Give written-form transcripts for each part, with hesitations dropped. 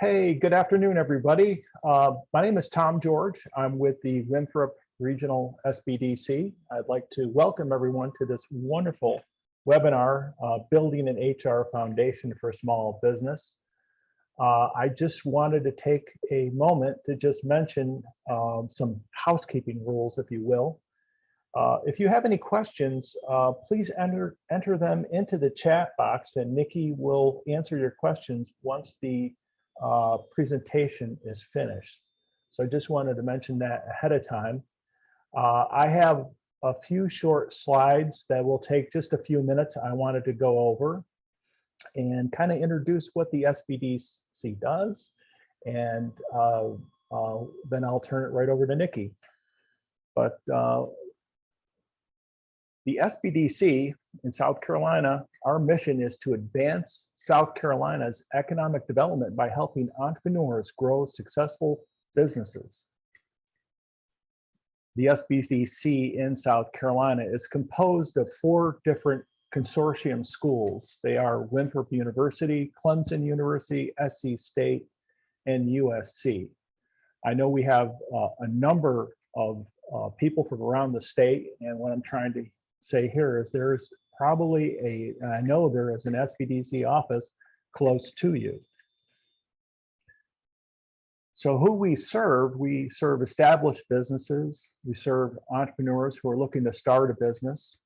Hey, good afternoon, everybody. My name is Tom George. I'm with the Winthrop Regional SBDC. I'd like to welcome everyone to this wonderful webinar, Building an HR Foundation for Small Business. I just wanted to take a moment to just mention some housekeeping rules, if you will. If you have any questions, please enter them into the chat box, and Nikki will answer your questions once the presentation is finished. So I just wanted to mention that ahead of time. I have a few short slides that will take just a few minutes. I wanted to go over and kind of introduce what the SBDC does, and then I'll turn it right over to Nikki. But the SBDC in South Carolina, our mission is to advance South Carolina's economic development by helping entrepreneurs grow successful businesses. The SBDC in South Carolina is composed of 4 different consortium schools. They are Winthrop University, Clemson University, SC State, and USC. I know we have a number of people from around the state, and what I'm trying to say here is there's probably I know there is an SBDC office close to you. So who we serve established businesses, we serve entrepreneurs who are looking to start a business,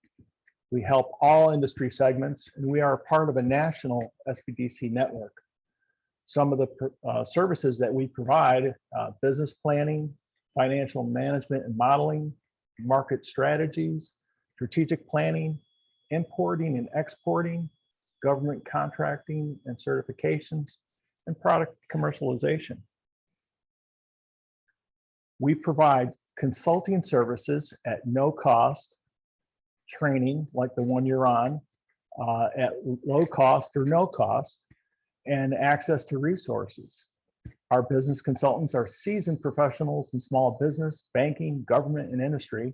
we help all industry segments, and we are part of a national SBDC network. Some of the services that we provide, business planning, financial management and modeling, market strategies, strategic planning, importing and exporting, government contracting and certifications, and product commercialization. We provide consulting services at no cost, training like the one you're on, at low cost or no cost, and access to resources. Our business consultants are seasoned professionals in small business, banking, government, and industry.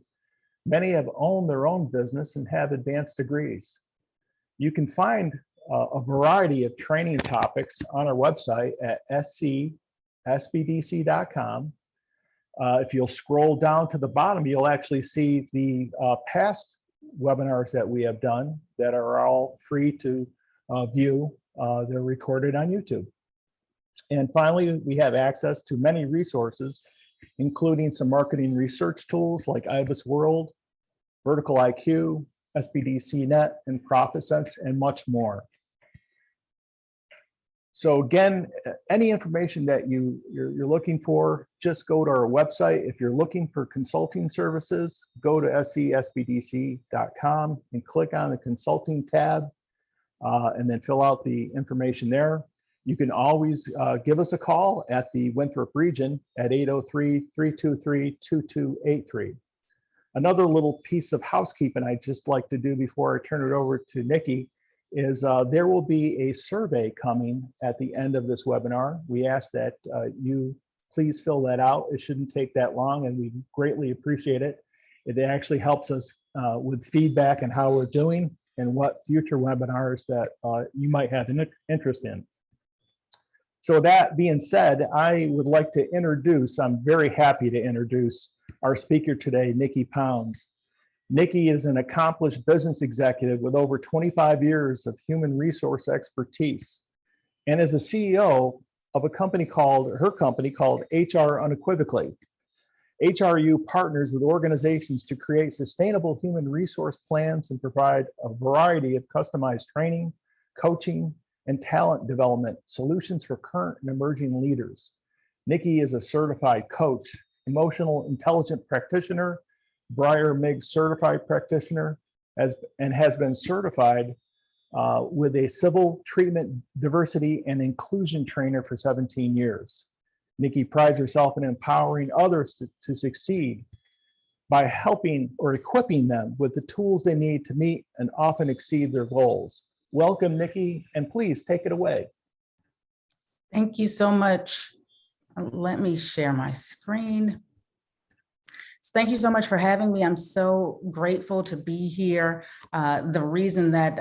Many have owned their own business and have advanced degrees. You can find a variety of training topics on our website at sbdc.com. If you'll scroll down to the bottom, you'll actually see the past webinars that we have done that are all free to view. They're recorded on YouTube. And finally, we have access to many resources, including some marketing research tools like IBIS World, Vertical IQ, SBDC Net, and ProfitSense, and much more. So again, any information that you're looking for, just go to our website. If you're looking for consulting services, go to sbdc.com and click on the consulting tab, and then fill out the information there. You can always give us a call at the Winthrop region at 803-323-2283. Another little piece of housekeeping I'd just like to do before I turn it over to Nikki is there will be a survey coming at the end of this webinar. We ask that you please fill that out. It shouldn't take that long, and we greatly appreciate it. It actually helps us with feedback on how we're doing and what future webinars that you might have an interest in. So that being said, I would like to introduce, I'm very happy to introduce our speaker today, Nikki Pounds. Nikki is an accomplished business executive with over 25 years of human resource expertise, and is the CEO of her company called HR Unequivocally. HRU partners with organizations to create sustainable human resource plans and provide a variety of customized training, coaching, and talent development solutions for current and emerging leaders. Nikki is a certified coach, emotional intelligence practitioner, Breyer-Miggs certified practitioner, and has been certified with a civil treatment diversity and inclusion trainer for 17 years. Nikki prides herself in empowering others to succeed by helping or equipping them with the tools they need to meet and often exceed their goals. Welcome, Nikki, and please take it away. Thank you so much. Let me share my screen. So thank you so much for having me. I'm so grateful to be here. The reason that,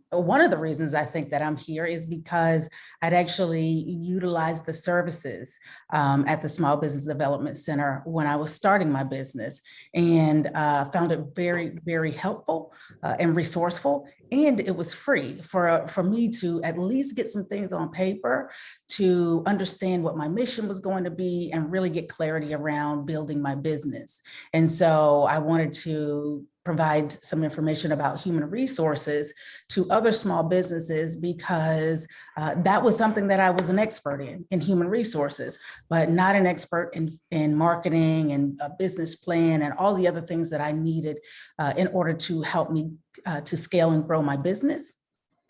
one of the reasons I think that I'm here is because I'd actually utilized the services at the Small Business Development Center when I was starting my business, and found it very, very helpful and resourceful. And it was free for me to at least get some things on paper to understand what my mission was going to be and really get clarity around building my business. And so I wanted to provide some information about human resources to other small businesses, because that was something that I was an expert in human resources, but not an expert in marketing and a business plan and all the other things that I needed in order to help me to scale and grow my business.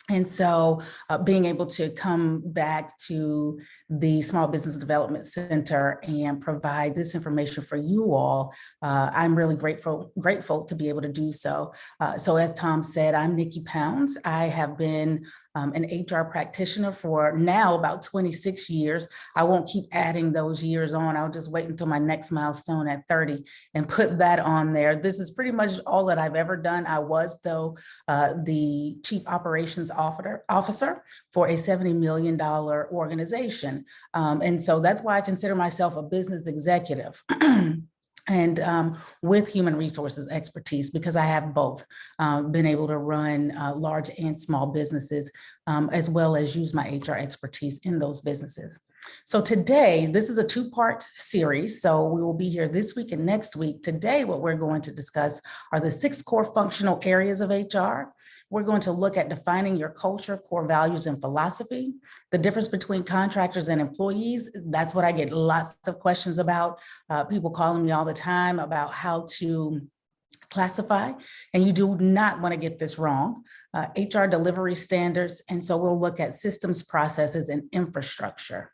And so being able to come back to the Small Business Development Center and provide this information for you all, I'm really grateful to be able to do so. So as Tom said, I'm Nikki Pounds. I have been an HR practitioner for now about 26 years. I won't keep adding those years on. I'll just wait until my next milestone at 30 and put that on there. This is pretty much all that I've ever done. I was, though, the Chief Operations Officer for a $70 million organization. And so that's why I consider myself a business executive. And with human resources expertise, because I have both been able to run large and small businesses, as well as use my HR expertise in those businesses. So today, this is a two-part series. So we will be here this week and next week. Today, what we're going to discuss are the 6 core functional areas of HR. We're going to look at defining your culture, core values, and philosophy, the difference between contractors and employees. That's what I get lots of questions about. People calling me all the time about how to classify, and you do not want to get this wrong. HR delivery standards, and so we'll look at systems, processes, and infrastructure.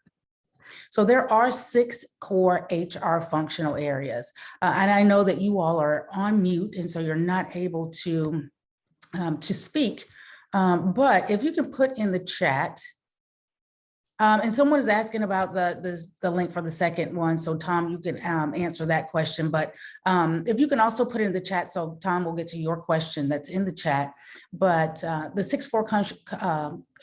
So there are 6 core HR functional areas, and I know that you all are on mute, and so you're not able to speak, but if you can put in the chat, and someone is asking about the link for the second one, so Tom, you can answer that question, but if you can also put it in the chat, so Tom will get to your question that's in the chat, but the 6 core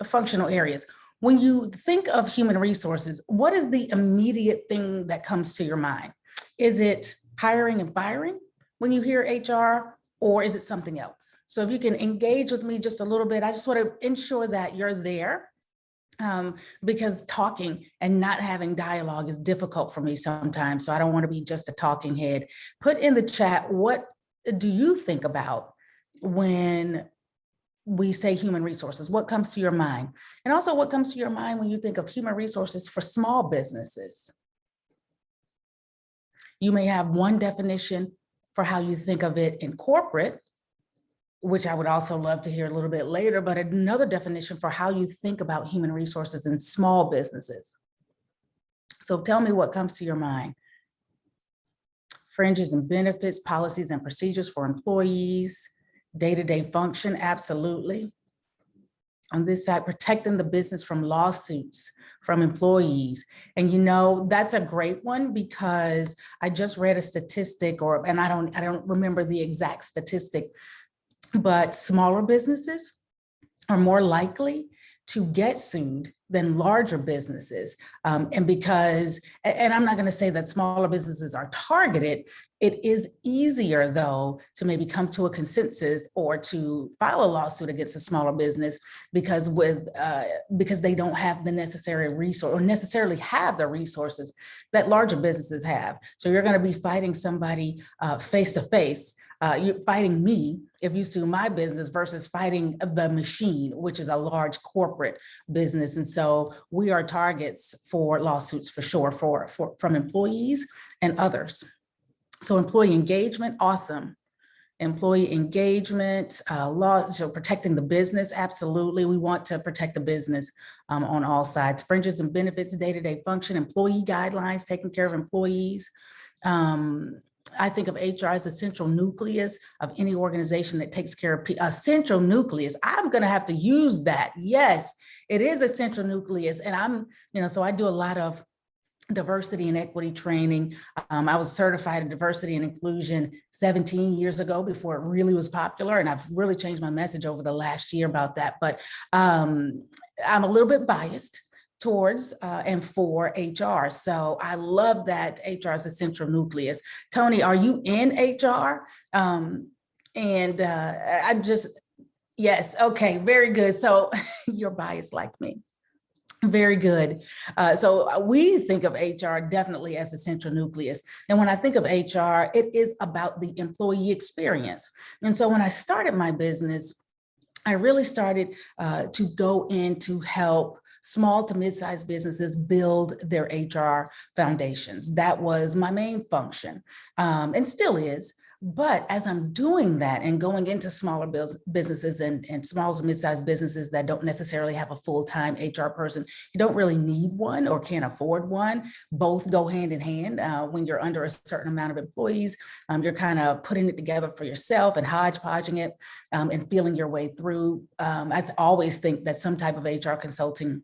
functional areas. When you think of human resources, what is the immediate thing that comes to your mind? Is it hiring and firing when you hear HR? Or is it something else? So if you can engage with me just a little bit, I just want to ensure that you're there, because talking and not having dialogue is difficult for me sometimes. So I don't want to be just a talking head. Put in the chat, what do you think about when we say human resources? What comes to your mind? And also, what comes to your mind when you think of human resources for small businesses? You may have one definition for how you think of it in corporate, which I would also love to hear a little bit later, but another definition for how you think about human resources in small businesses. So tell me what comes to your mind. Fringes and benefits, policies and procedures for employees, day-to-day function, absolutely. On this side, protecting the business from lawsuits from employees. And you know, that's a great one, because I just read a statistic, and I don't remember the exact statistic, but smaller businesses are more likely to get sued than larger businesses. And I'm not going to say that smaller businesses are targeted. It is easier, though, to maybe come to a consensus or to file a lawsuit against a smaller business because they don't have the necessary resource or necessarily have the resources that larger businesses have. So you're going to be fighting somebody face to face. You're fighting me if you sue my business versus fighting the machine, which is a large corporate business. And so we are targets for lawsuits for sure, from employees and others. So employee engagement, awesome. Employee engagement, law, so protecting the business, absolutely. We want to protect the business on all sides. Fringes and benefits, day-to-day function, employee guidelines, taking care of employees. I think of HR as a central nucleus of any organization that takes care of people. A central nucleus. I'm going to have to use that. Yes, it is a central nucleus. And so I do a lot of diversity and equity training. I was certified in diversity and inclusion 17 years ago before it really was popular. And I've really changed my message over the last year about that. But I'm a little bit biased towards and for HR. So I love that HR is a central nucleus. Tony, are you in HR? Yes, okay, very good. So you're biased like me. Very good. So we think of HR definitely as a central nucleus. And when I think of HR, it is about the employee experience. And so when I started my business, I really started to go in to help small to mid-sized businesses build their HR foundations. That was my main function, and still is. But as I'm doing that and going into smaller businesses and small to mid-sized businesses that don't necessarily have a full-time HR person, you don't really need one or can't afford one. Both go hand in hand. When you're under a certain amount of employees, you're kind of putting it together for yourself and hodgepodging it and feeling your way through. I always think that some type of HR consulting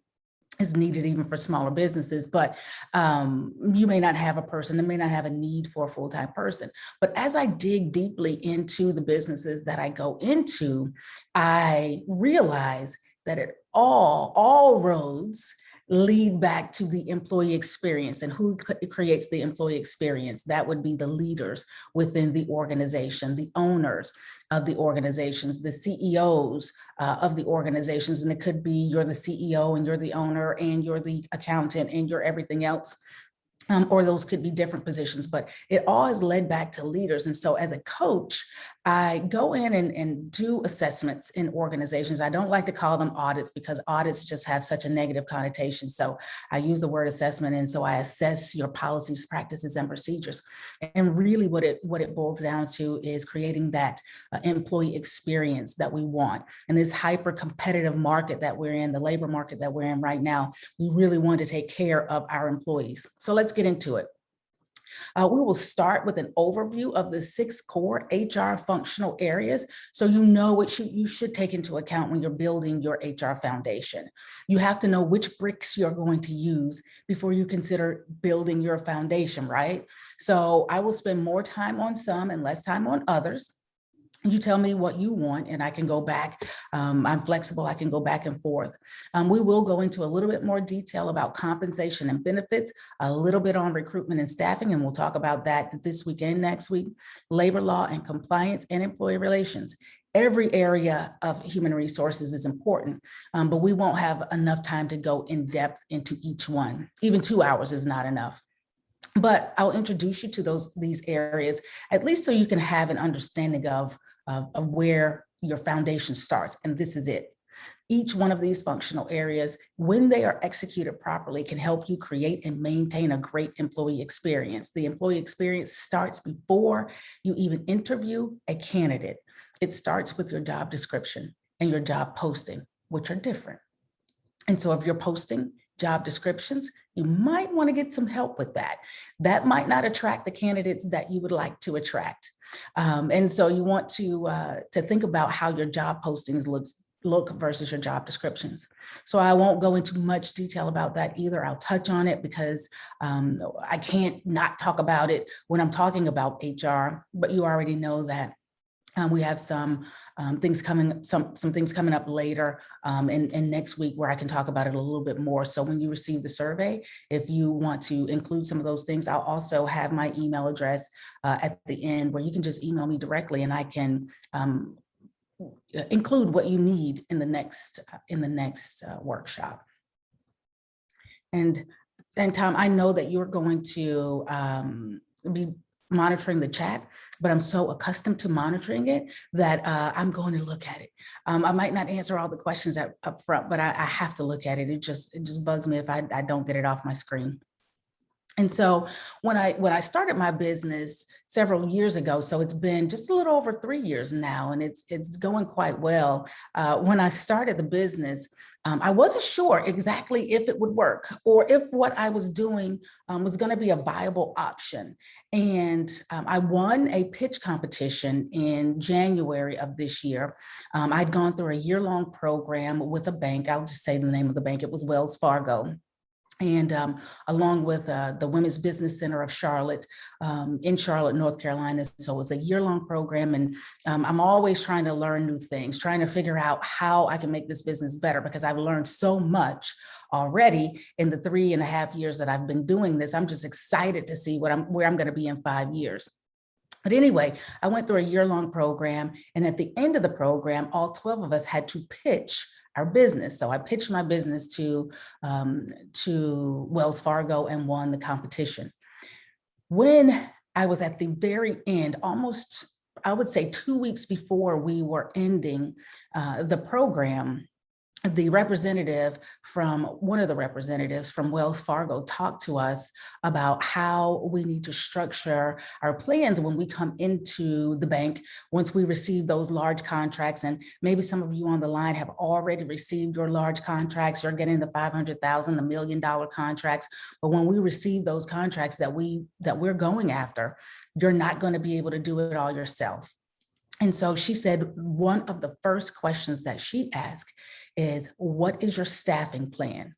is needed even for smaller businesses, but you may not have a person, they may not have a need for a full-time person. But as I dig deeply into the businesses that I go into, I realize that all roads lead back to the employee experience. And who creates the employee experience? That would be the leaders within the organization, the owners of the organizations, the CEOs of the organizations. And it could be you're the CEO and you're the owner and you're the accountant and you're everything else. Or those could be different positions, but it all is led back to leaders. And so as a coach, I go in and do assessments in organizations. I don't like to call them audits because audits just have such a negative connotation. So I use the word assessment. And so I assess your policies, practices, and procedures. And really what it boils down to is creating that employee experience that we want. And this hyper competitive market that we're in, the labor market that we're in right now, we really want to take care of our employees. So let's get into it. We will start with an overview of the 6 core HR functional areas, so you know what you should take into account when you're building your HR foundation. You have to know which bricks you're going to use before you consider building your foundation, right? So I will spend more time on some and less time on others. You tell me what you want and I can go back. I'm flexible, I can go back and forth. We will go into a little bit more detail about compensation and benefits, a little bit on recruitment and staffing, and we'll talk about that this week and next week, labor law and compliance and employee relations. Every area of human resources is important, but we won't have enough time to go in depth into each one. Even 2 hours is not enough. But I'll introduce you to these areas, at least so you can have an understanding of where your foundation starts. And this is it. Each one of these functional areas, when they are executed properly, can help you create and maintain a great employee experience. The employee experience starts before you even interview a candidate. It starts with your job description and your job posting, which are different. And so if you're posting job descriptions, you might want to get some help with that. That might not attract the candidates that you would like to attract. And so you want to think about how your job postings look versus your job descriptions. So I won't go into much detail about that either. I'll touch on it because I can't not talk about it when I'm talking about HR, but you already know that. We have some things coming up later and next week where I can talk about it a little bit more. So when you receive the survey, if you want to include some of those things, I'll also have my email address at the end where you can just email me directly and I can include what you need in the next workshop. And Tom, I know that you're going to be monitoring the chat, but I'm so accustomed to monitoring it that I'm going to look at it. I might not answer all the questions up front, but I have to look at it. It just bugs me if I don't get it off my screen. And so when I started my business several years ago, so it's been just a little over 3 years now, and it's going quite well. When I started the business, I wasn't sure exactly if it would work or if what I was doing was going to be a viable option. And I won a pitch competition in January of this year. I'd gone through a year-long program with a bank. I'll just say the name of the bank. It was Wells Fargo. And along with the Women's Business Center of Charlotte, in Charlotte, North Carolina. So it was a year-long program, and I'm always trying to learn new things, trying to figure out how I can make this business better, because I've learned so much already in the 3.5 years that I've been doing this. I'm just excited to see where I'm going to be in 5 years. But anyway, I went through a year-long program, and at the end of the program, all 12 of us had to pitch our business. So I pitched my business to Wells Fargo and won the competition. When I was at the very end, almost, I would say 2 weeks before we were ending the program, the representative from one of the representatives from Wells Fargo talked to us about how we need to structure our plans when we come into the bank once we receive those large contracts. And maybe some of you on the line have already received your large contracts. You're getting the $500,000, the $1 million contracts. But when we receive those contracts that we're going after, you're not going to be able to do it all yourself. And so she said one of the first questions that she asked is, what is your staffing plan?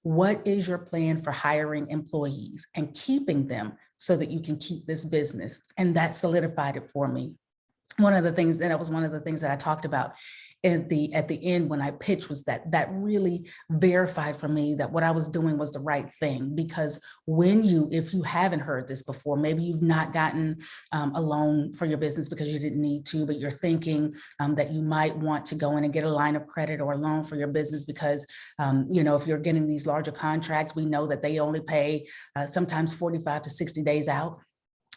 What is your plan for hiring employees and keeping them so that you can keep this business? And that solidified it for me. One of the things, and that was one of the things that I talked about at the end when I pitched, was that really verified for me that what I was doing was the right thing. Because if you haven't heard this before, maybe you've not gotten a loan for your business because you didn't need to, but you're thinking that you might want to go in and get a line of credit or a loan for your business because, if you're getting these larger contracts, we know that they only pay sometimes 45 to 60 days out.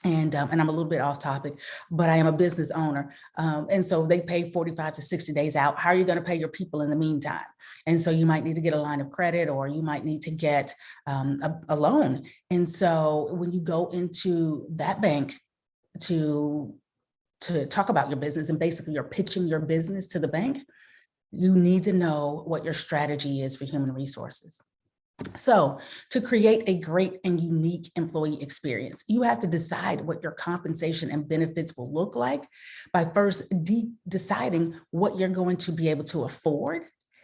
And I'm a little bit off topic, but I am a business owner. And so they pay 45 to 60 days out. How are you going to pay your people in the meantime? And so you might need to get a line of credit, or you might need to get a loan. And so when you go into that bank to talk about your business, and basically you're pitching your business to the bank, you need to know what your strategy is for human resources. So to create a great and unique employee experience, you have to decide what your compensation and benefits will look like by first deciding what you're going to be able to afford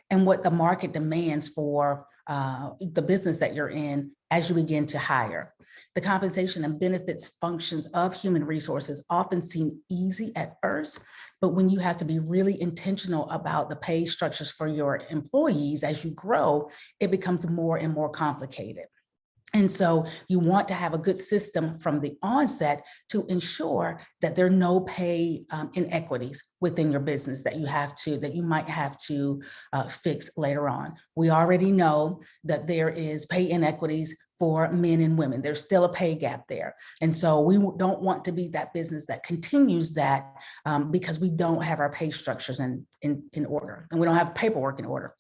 and what the market demands for the business that you're in as you begin to hire. The compensation and benefits functions of human resources often seem easy at first, but when you have to be really intentional about the pay structures for your employees as you grow, it becomes more and more complicated. And so you want to have a good system from the onset to ensure that there are no pay inequities within your business that you might have to fix later on. We already know that there is pay inequities for men and women. There's still a pay gap there. And so we don't want to be that business that continues that because we don't have our pay structures in order, and we don't have paperwork in order.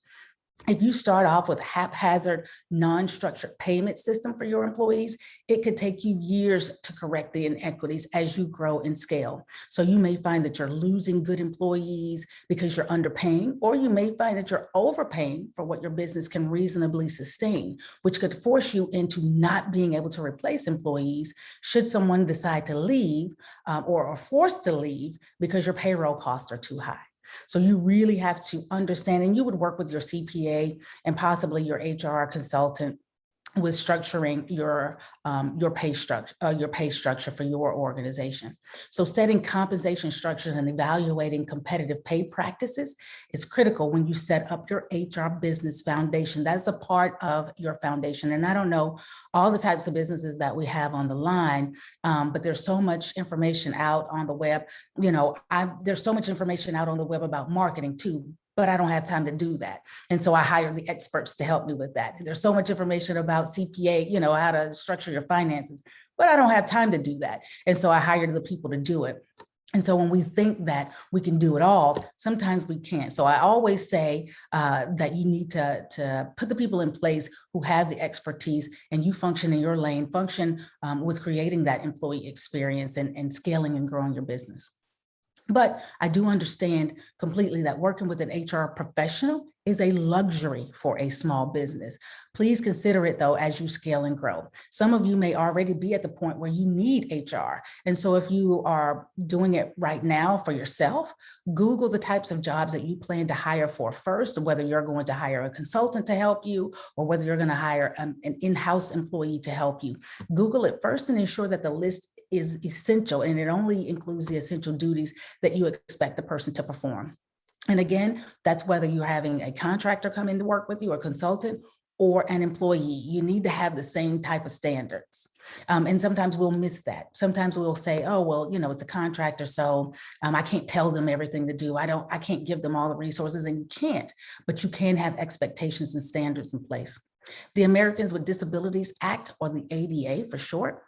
If you start off with a haphazard, non-structured payment system for your employees, it could take you years to correct the inequities as you grow and scale. So you may find that you're losing good employees because you're underpaying, or you may find that you're overpaying for what your business can reasonably sustain, which could force you into not being able to replace employees should someone decide to leave or are forced to leave because your payroll costs are too high. So you really have to understand, and you would work with your CPA and possibly your HR consultant with structuring your pay structure for your organization. So setting compensation structures and evaluating competitive pay practices is critical when you set up your HR business foundation. That's a part of your foundation. And I don't know all the types of businesses that we have on the line, but there's so much information out on the web. There's so much information out on the web about marketing too, but I don't have time to do that. And so I hire the experts to help me with that. And there's so much information about CPA, how to structure your finances, but I don't have time to do that. And so I hired the people to do it. And so when we think that we can do it all, sometimes we can't. So I always say that you need to put the people in place who have the expertise, and you function in your lane, function with creating that employee experience and scaling and growing your business. But I do understand completely that working with an HR professional is a luxury for a small business. Please consider it though as you scale and grow. Some of you may already be at the point where you need HR. And so if you are doing it right now for yourself, Google the types of jobs that you plan to hire for first, whether you're going to hire a consultant to help you or whether you're going to hire an in-house employee to help you. Google it first and ensure that the list is essential and it only includes the essential duties that you expect the person to perform. And again, that's whether you're having a contractor come in to work with you, a consultant, or an employee. You need to have the same type of standards. And sometimes we'll miss that. Sometimes we'll say, oh, well, it's a contractor, so I can't tell them everything to do. I can't give them all the resources, and you can't, but you can have expectations and standards in place. The Americans with Disabilities Act, or the ADA for short,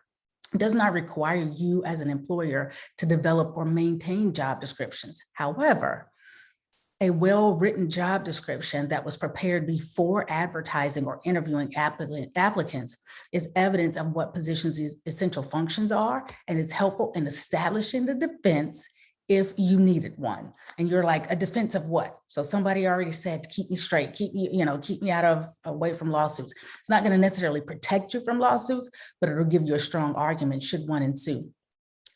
does not require you as an employer to develop or maintain job descriptions. However, a well-written job description that was prepared before advertising or interviewing applicants is evidence of what positions these essential functions are, and it's helpful in establishing the defense if you needed one. And you're like, a defense of what? So somebody already said, keep me straight, keep me away from lawsuits. It's not going to necessarily protect you from lawsuits, but it'll give you a strong argument should one ensue.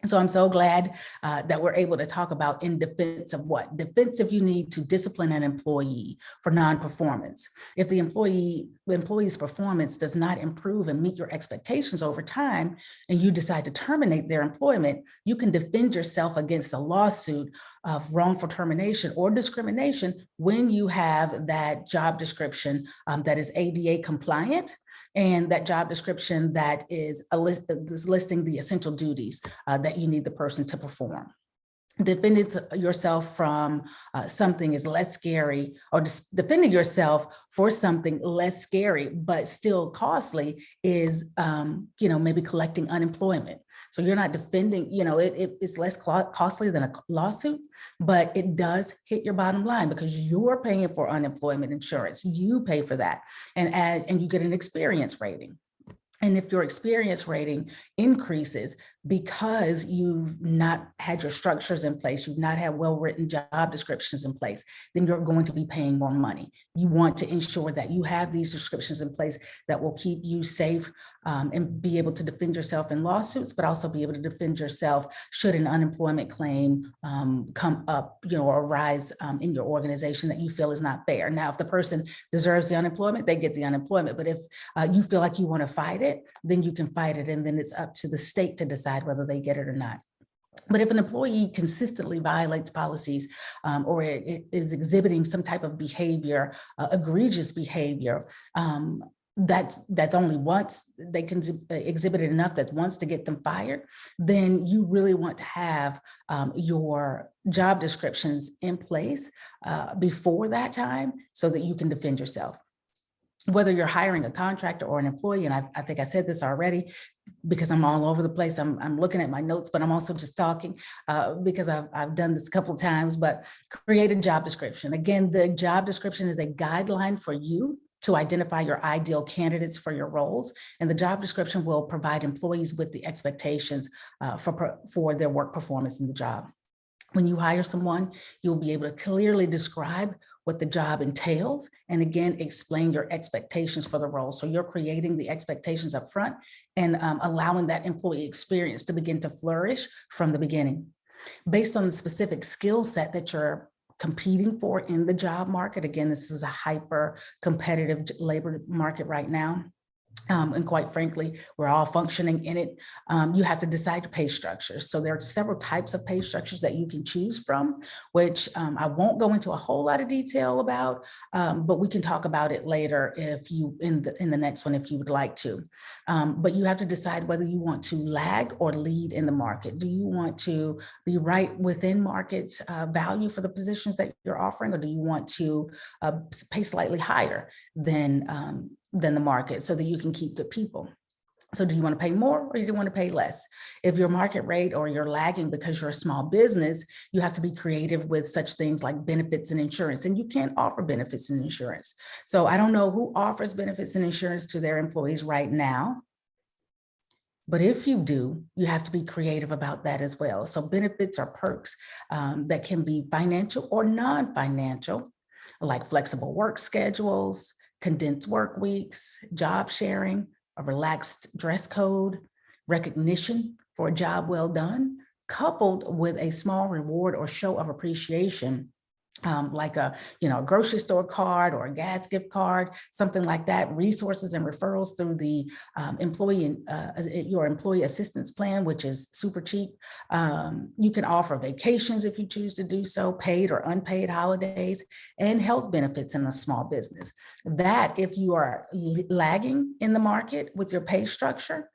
So I'm so glad that we're able to talk about in defense of what? Defense if you need to discipline an employee for non-performance. If the employee's performance does not improve and meet your expectations over time, and you decide to terminate their employment, you can defend yourself against a lawsuit of wrongful termination or discrimination when you have that job description that is ADA compliant, and that job description that is listing the essential duties that you need the person to perform. Defending yourself from something is less scary, or defending yourself for something less scary but still costly is maybe collecting unemployment. So you're not defending, it's less costly than a lawsuit, but it does hit your bottom line because you're paying for unemployment insurance. You pay for that, and you get an experience rating. And if your experience rating increases because you've not had your structures in place, you've not had well-written job descriptions in place, then you're going to be paying more money. You want to ensure that you have these descriptions in place that will keep you safe and be able to defend yourself in lawsuits, but also be able to defend yourself should an unemployment claim come up, or arise in your organization that you feel is not fair. Now, if the person deserves the unemployment, they get the unemployment. But if you feel like you want to fight it, then you can fight it. And then it's up to the state to decide whether they get it or not. But if an employee consistently violates policies or it is exhibiting some type of behavior, egregious behavior, that's only once they can exhibit it enough that once to get them fired, then you really want to have your job descriptions in place before that time so that you can defend yourself. Whether you're hiring a contractor or an employee, and I think I said this already because I'm all over the place. I'm looking at my notes, but I'm also just talking because I've done this a couple of times, but create a job description. Again, the job description is a guideline for you to identify your ideal candidates for your roles. And the job description will provide employees with the expectations for their work performance in the job. When you hire someone, you'll be able to clearly describe what the job entails, and again, explain your expectations for the role. So you're creating the expectations up front and allowing that employee experience to begin to flourish from the beginning. Based on the specific skill set that you're competing for in the job market, again, this is a hyper competitive labor market right now. And quite frankly, we're all functioning in it. You have to decide your pay structures. So there are several types of pay structures that you can choose from, which I won't go into a whole lot of detail about, but we can talk about it later if you in the next one if you would like to. But you have to decide whether you want to lag or lead in the market. Do you want to be right within market value for the positions that you're offering, or do you want to pay slightly higher than the market so that you can keep good people? So do you want to pay more or do you want to pay less? If your market rate or you're lagging because you're a small business, you have to be creative with such things like benefits and insurance, and you can't offer benefits and insurance. So I don't know who offers benefits and insurance to their employees right now. But if you do, you have to be creative about that as well. So benefits or perks that can be financial or non-financial, like flexible work schedules, condensed work weeks, job sharing, a relaxed dress code, recognition for a job well done, coupled with a small reward or show of appreciation, like a grocery store card or a gas gift card, something like that. Resources and referrals through the your employee assistance plan, which is super cheap. You can offer vacations if you choose to do so, paid or unpaid holidays, and health benefits in a small business. That, if you are lagging in the market with your pay structure,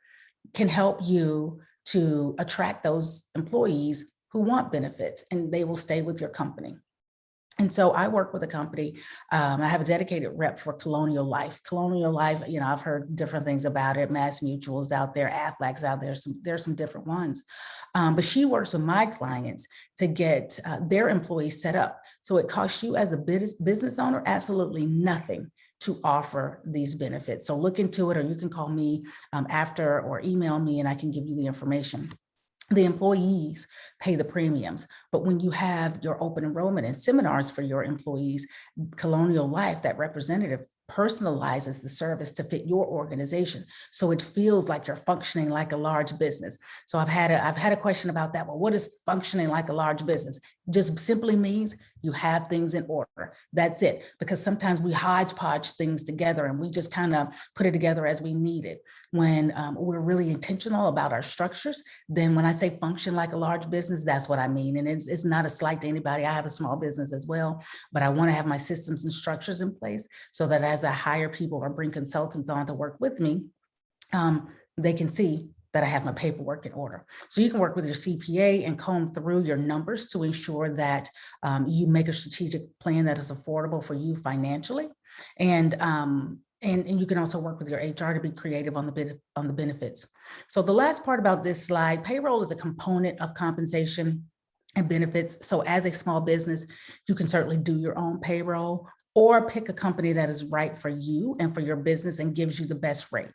can help you to attract those employees who want benefits, and they will stay with your company. And so I work with a company. I have a dedicated rep for Colonial Life. Colonial Life, I've heard different things about it. Mass Mutual's out there, Aflac's out there. There's some different ones. But she works with my clients to get their employees set up. So it costs you as a business owner absolutely nothing to offer these benefits. So look into it, or you can call me after or email me and I can give you the information. The employees pay the premiums, but when you have your open enrollment and seminars for your employees, Colonial Life, that representative, personalizes the service to fit your organization. So it feels like you're functioning like a large business. So I've had a question about that. Well, what is functioning like a large business? Just simply means you have things in order. That's it. Because sometimes we hodgepodge things together and we just kind of put it together as we need it. When we're really intentional about our structures, then when I say function like a large business, that's what I mean. And it's not a slight to anybody. I have a small business as well, but I want to have my systems and structures in place so that as I hire people or bring consultants on to work with me, they can see that I have my paperwork in order. So you can work with your CPA and comb through your numbers to ensure that you make a strategic plan that is affordable for you financially. And you can also work with your HR to be creative on the benefits. So the last part about this slide, payroll is a component of compensation and benefits. So as a small business, you can certainly do your own payroll or pick a company that is right for you and for your business and gives you the best rate.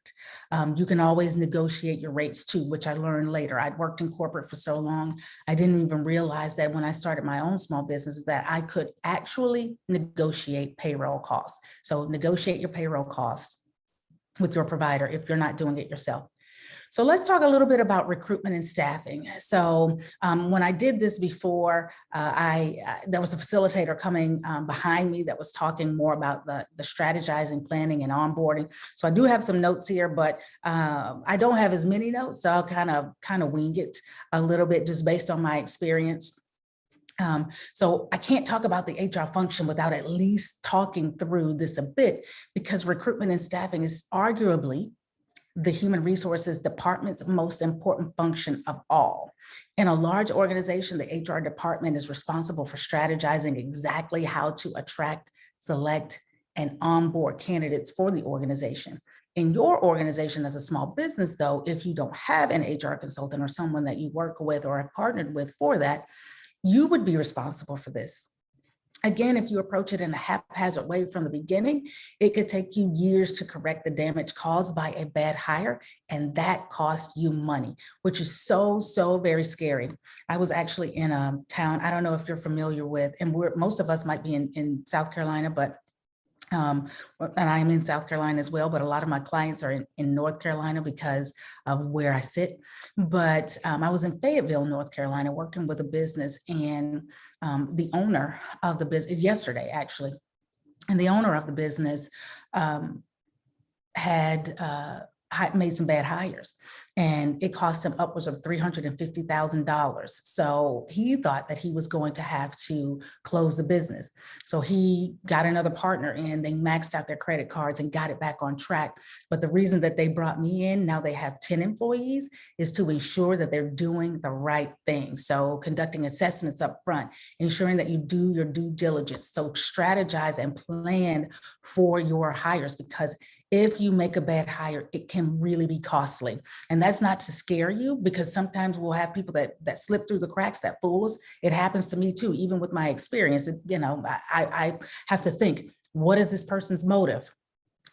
You can always negotiate your rates too, which I learned later. I'd worked in corporate for so long, I didn't even realize that when I started my own small business that I could actually negotiate payroll costs. So negotiate your payroll costs with your provider if you're not doing it yourself. So let's talk a little bit about recruitment and staffing. So when I did this before, there was a facilitator coming behind me that was talking more about the strategizing, planning, and onboarding. So I do have some notes here, but I don't have as many notes, so I'll kind of wing it a little bit just based on my experience. So I can't talk about the HR function without at least talking through this a bit, because recruitment and staffing is arguably the human resources department's most important function of all. In a large organization, the HR department is responsible for strategizing exactly how to attract, select, and onboard candidates for the organization. In your organization as a small business, though, if you don't have an HR consultant or someone that you work with or have partnered with for that, you would be responsible for this. Again, if you approach it in a haphazard way from the beginning, it could take you years to correct the damage caused by a bad hire, and that costs you money, which is so very scary. I was actually in a town, I don't know if you're familiar with, and most of us might be in South Carolina, but and I'm in South Carolina as well, but a lot of my clients are in North Carolina because of where I sit. But I was in Fayetteville, North Carolina, working with a business, and the owner of the business, yesterday actually, and the owner of the business had made some bad hires, and it cost him upwards of $350,000. So he thought that he was going to have to close the business. So he got another partner in, they maxed out their credit cards and got it back on track. But the reason that they brought me in, now they have 10 employees, is to ensure that they're doing the right thing. So conducting assessments up front, ensuring that you do your due diligence. So strategize and plan for your hires, because if you make a bad hire, it can really be costly. And that's not to scare you, because sometimes we'll have people that slip through the cracks, that fool us. It happens to me too, even with my experience. I have to think, what is this person's motive?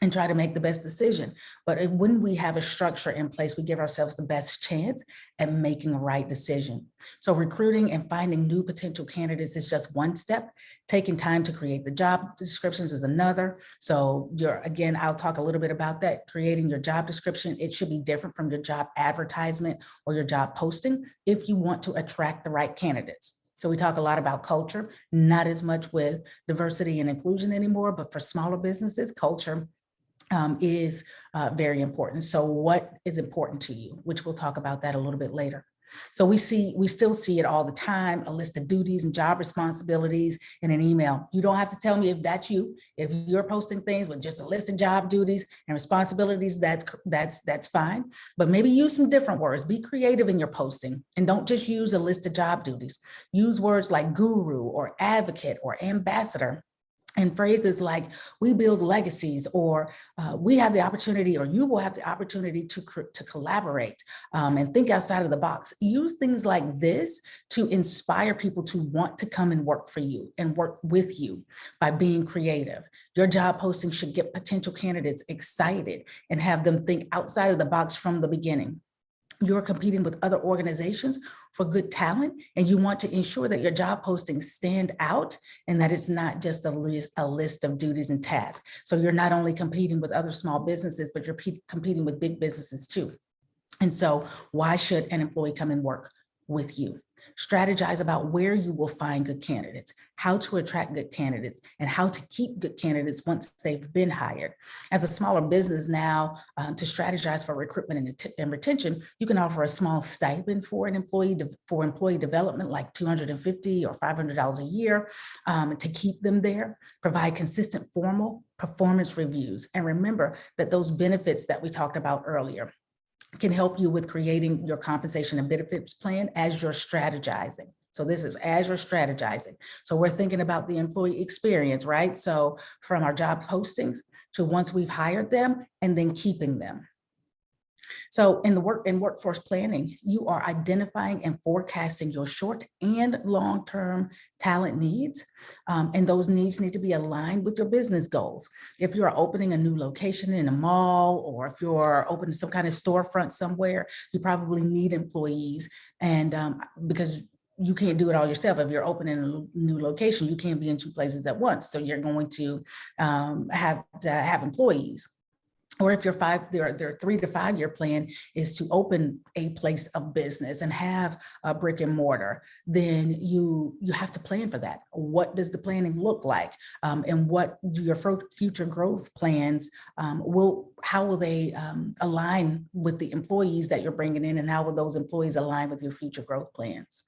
and try to make the best decision. But when we have a structure in place, we give ourselves the best chance at making the right decision. So recruiting and finding new potential candidates is just one step. Taking time to create the job descriptions is another. So again, I'll talk a little bit about that. Creating your job description, it should be different from your job advertisement or your job posting if you want to attract the right candidates. So we talk a lot about culture, not as much with diversity and inclusion anymore, but for smaller businesses, culture is very important. So what is important to you, which we'll talk about that a little bit later. So we still see it all the time, a list of duties and job responsibilities in an email. You don't have to tell me if that's you. If you're posting things with just a list of job duties and responsibilities, that's fine. But maybe use some different words. Be creative in your posting and don't just use a list of job duties. Use words like guru or advocate or ambassador. And phrases like we build legacies, or we have the opportunity, or you will have the opportunity to collaborate and think outside of the box. Use things like this to inspire people to want to come and work for you and work with you by being creative. Your job posting should get potential candidates excited and have them think outside of the box from the beginning. You're competing with other organizations for good talent, and you want to ensure that your job postings stand out and that it's not just a list of duties and tasks. So you're not only competing with other small businesses, but you're competing with big businesses too. And so why should an employee come and work with you? Strategize about where you will find good candidates, how to attract good candidates, and how to keep good candidates once they've been hired. As a smaller business now, to strategize for recruitment and retention, you can offer a small stipend for an employee for employee development, like $250 or $500 a year to keep them there. Provide consistent formal performance reviews. And remember that those benefits that we talked about earlier can help you with creating your compensation and benefits plan as you're strategizing. So this is as you're strategizing. So we're thinking about the employee experience, right? So from our job postings to once we've hired them and then keeping them. So in workforce planning, you are identifying and forecasting your short and long-term talent needs. And those needs need to be aligned with your business goals. If you're opening a new location in a mall, or if you're opening some kind of storefront somewhere, you probably need employees. And because you can't do it all yourself. If you're opening a new location, you can't be in two places at once. So you're going to have employees. Or if their 3 to 5 year plan is to open a place of business and have a brick and mortar, then you have to plan for that. What does the planning look like? And what do your future growth plans, how will they align with the employees that you're bringing in, and how will those employees align with your future growth plans?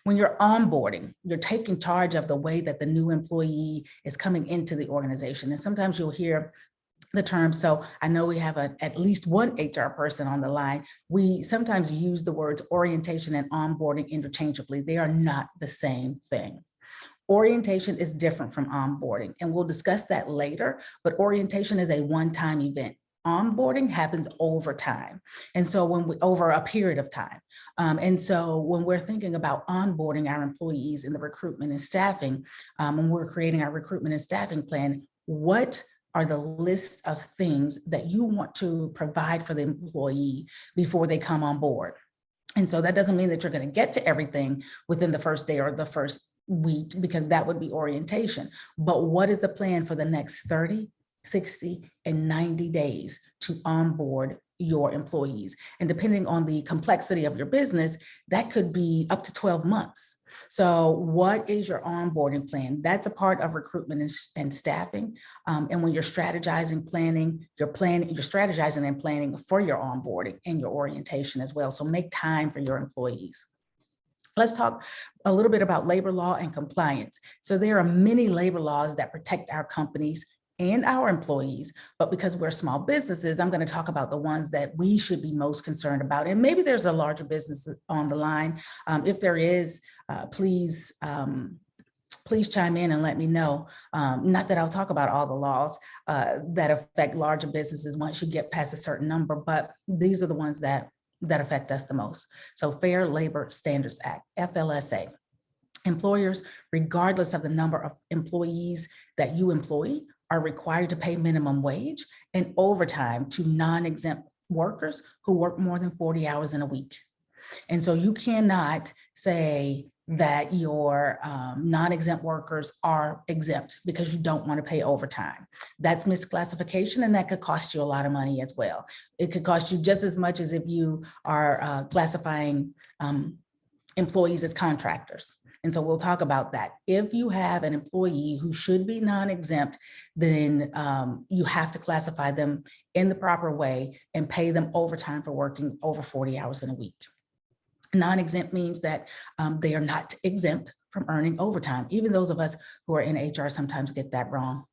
When you're onboarding, you're taking charge of the way that the new employee is coming into the organization. And sometimes you'll hear the term. So I know we have at least one HR person on the line. We sometimes use the words orientation and onboarding interchangeably. They are not the same thing. Orientation is different from onboarding, and we'll discuss that later, but orientation is a one-time event. Onboarding happens over time. And so over a period of time. And so when we're thinking about onboarding our employees in the recruitment and staffing, when we're creating our recruitment and staffing plan, what are the list of things that you want to provide for the employee before they come on board? And so that doesn't mean that you're going to get to everything within the first day or the first week, because that would be orientation. But what is the plan for the next 30, 60, and 90 days to onboard your employees? And depending on the complexity of your business, that could be up to 12 months. So what is your onboarding plan? That's a part of recruitment and staffing. And when you're strategizing, you're strategizing and planning for your onboarding and your orientation as well. So make time for your employees. Let's talk a little bit about labor law and compliance. So there are many labor laws that protect our companies and our employees, but because we're small businesses, I'm going to talk about the ones that we should be most concerned about. And maybe there's a larger business on the line. If there is, please chime in and let me know. Not that I'll talk about all the laws that affect larger businesses once you get past a certain number, but these are the ones that affect us the most. So Fair Labor Standards Act, FLSA. Employers, regardless of the number of employees that you employ, are required to pay minimum wage and overtime to non-exempt workers who work more than 40 hours in a week. And so you cannot say that your non-exempt workers are exempt because you don't want to pay overtime. That's misclassification, and that could cost you a lot of money as well. It could cost you just as much as if you are classifying employees as contractors. And so we'll talk about that. If you have an employee who should be non-exempt, then you have to classify them in the proper way and pay them overtime for working over 40 hours in a week. Non-exempt means that they are not exempt from earning overtime. Even those of us who are in HR sometimes get that wrong.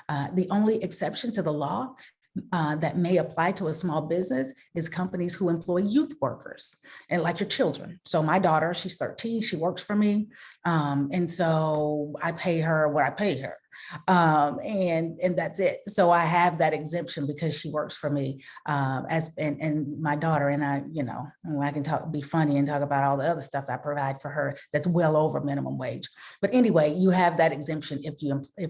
The only exception to the law that may apply to a small business is companies who employ youth workers and like your children. So my daughter, she's 13, she works for me. And so I pay her what I pay her. And that's it. So I have that exemption because she works for me and my daughter and I, you know, I can be funny and talk about all the other stuff I provide for her that's well over minimum wage. But anyway, you have that exemption if